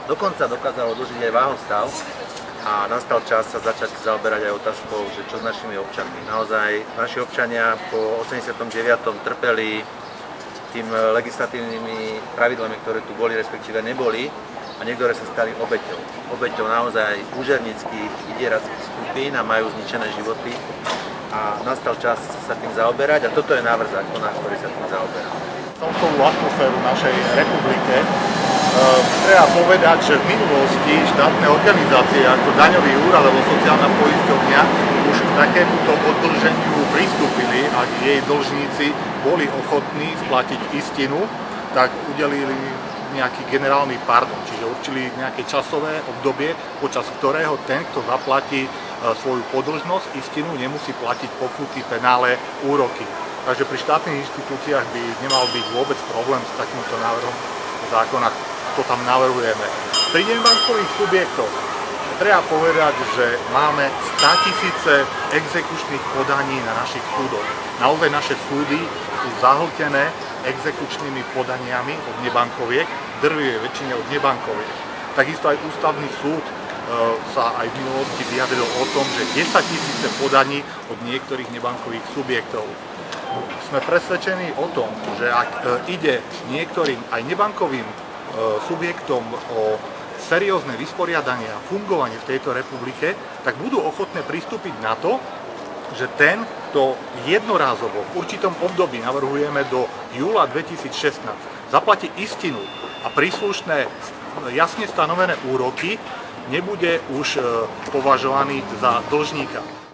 Dokonca dokázalo dlžiť aj váhostav a nastal čas sa začať zaoberať aj otázkou, že čo s našimi občanmi. Naozaj naši občania po 89. trpeli tým legislatívnymi pravidlami, ktoré tu boli, respektíve neboli, a niektoré sa stali obeťou. Obeťou naozaj úžernických, vydierackých skupín a majú zničené životy. A nastal čas sa tým zaoberať a toto je návrh zákona, ktorý sa tým zaoberá. Celkovú atmosféru našej republike treba povedať, že v minulosti štátne organizácie ako daňový úrad alebo sociálna poisťovňa už k takémuto oddlženiu pristúpili, ak jej dlžníci boli ochotní splatiť istinu, tak udelili nejaký generálny pardon, čiže určili nejaké časové obdobie, počas ktorého ten, kto zaplatí svoju podĺžnosť, istinu, nemusí platiť pokuty, penále, úroky. Takže pri štátnych inštitúciách by nemal byť vôbec problém s takýmto návrhom zákona, to tam navrhujeme. Pri nebankových subjektoch treba povedať, že máme 100 000 exekučných podaní na našich súdoch. Naozaj naše súdy sú zahltené exekučnými podaniami od nebankoviek, drvivej väčšine od nebankoviek. Takisto aj ústavný súd sa aj v minulosti vyjadril o tom, že 10 000 podaní od niektorých nebankových subjektov. Sme presvedčení o tom, že ak ide niektorým aj nebankovým subjektom o seriózne vysporiadanie a fungovanie v tejto republike, tak budú ochotné pristúpiť na to, že ten, kto jednorázovo v určitom období, navrhujeme do júla 2016, zaplatí istinu a príslušné jasne stanovené úroky, nebude už považovaný za dlžníka.